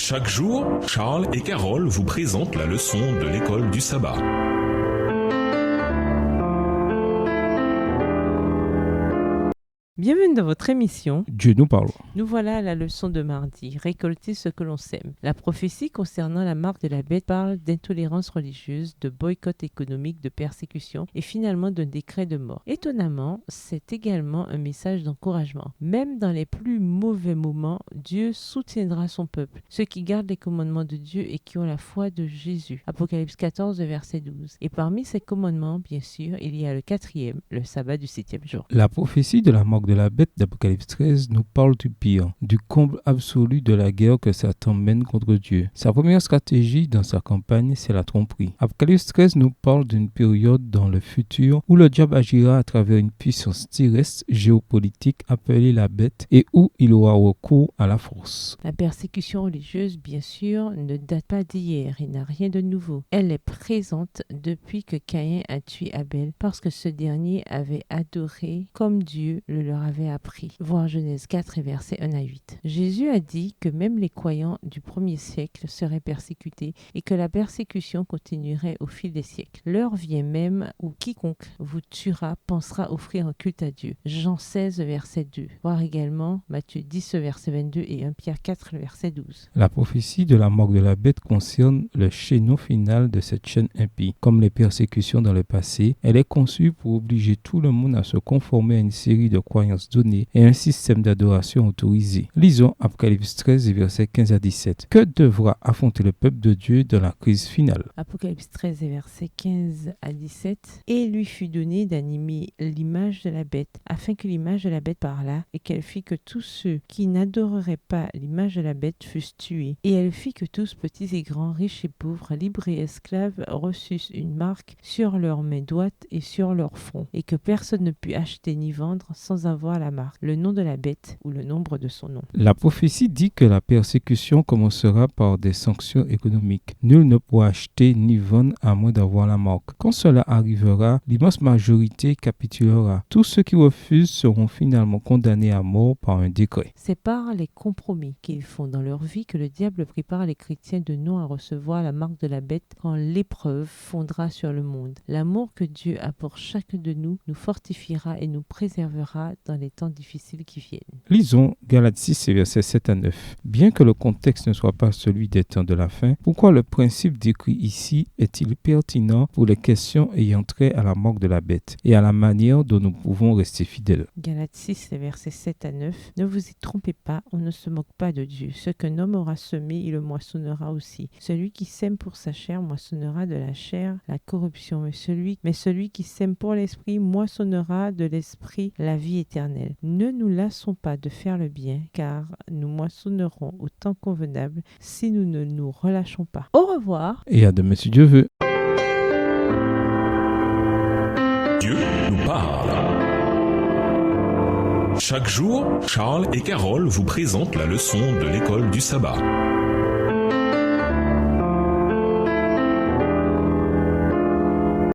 Chaque jour, Charles et Carole vous présentent la leçon de l'école du sabbat. Bienvenue dans votre émission. Dieu nous parle. Nous voilà à la leçon de mardi, récolter ce que l'on sème. La prophétie concernant la marque de la bête parle d'intolérance religieuse, de boycott économique, de persécution et finalement d'un décret de mort. Étonnamment, c'est également un message d'encouragement. Même dans les plus mauvais moments, Dieu soutiendra son peuple, ceux qui gardent les commandements de Dieu et qui ont la foi de Jésus. Apocalypse 14, verset 12. Et parmi ces commandements, bien sûr, il y a le 4e, le sabbat du 7e jour. La prophétie de la marque de la bête d'Apocalypse 13 nous parle du pire, du comble absolu de la guerre que Satan mène contre Dieu. Sa première stratégie dans sa campagne, c'est la tromperie. Apocalypse 13 nous parle d'une période dans le futur où le diable agira à travers une puissance terrestre géopolitique appelée la bête et où il aura recours à la force. La persécution religieuse, bien sûr, ne date pas d'hier et n'a rien de nouveau. Elle est présente depuis que Caïn a tué Abel parce que ce dernier avait adoré comme Dieu le leur avait appris. Voir Genèse 4 et versets 1 à 8. Jésus a dit que même les croyants du premier siècle seraient persécutés et que la persécution continuerait au fil des siècles. L'heure vient même où quiconque vous tuera pensera offrir un culte à Dieu. Jean 16 verset 2. Voir également Matthieu 10 verset 22 et 1 Pierre 4 verset 12. La prophétie de la marque de la bête concerne le chaînon final de cette chaîne impie. Comme les persécutions dans le passé, elle est conçue pour obliger tout le monde à se conformer à une série de croyances données et un système d'adoration autorisé. Lisons Apocalypse 13, versets 15 à 17. Que devra affronter le peuple de Dieu dans la crise finale? Apocalypse 13, versets 15 à 17. Et il lui fut donné d'animer l'image de la bête, afin que l'image de la bête parlât, et qu'elle fit que tous ceux qui n'adoreraient pas l'image de la bête fussent tués. Et elle fit que tous, petits et grands, riches et pauvres, libres et esclaves, reçussent une marque sur leurs mains droites et sur leur front, et que personne ne put acheter ni vendre sans avoir la marque, le nom de la bête ou le nombre de son nom. La prophétie dit que la persécution commencera par des sanctions économiques. Nul ne pourra acheter ni vendre à moins d'avoir la marque. Quand cela arrivera, l'immense majorité capitulera. Tous ceux qui refusent seront finalement condamnés à mort par un décret. C'est par les compromis qu'ils font dans leur vie que le diable prépare les chrétiens de non à recevoir la marque de la bête quand l'épreuve fondra sur le monde. L'amour que Dieu a pour chacun de nous fortifiera et nous préservera dans les temps difficiles qui viennent. Lisons Galates 6, versets 7 à 9. Bien que le contexte ne soit pas celui des temps de la fin, pourquoi le principe décrit ici est-il pertinent pour les questions ayant trait à la marque de la bête et à la manière dont nous pouvons rester fidèles? Galates 6, versets 7 à 9. Ne vous y trompez pas, on ne se moque pas de Dieu. Ce qu'un homme aura semé, il le moissonnera aussi. Celui qui sème pour sa chair moissonnera de la chair la corruption, mais celui qui sème pour l'esprit moissonnera de l'esprit la vie éternelle. Ne nous lassons pas de faire le bien, car nous moissonnerons au temps convenable si nous ne nous relâchons pas. Au revoir. Et à demain si Dieu veut. Dieu nous parle. Chaque jour, Charles et Carole vous présentent la leçon de l'école du sabbat.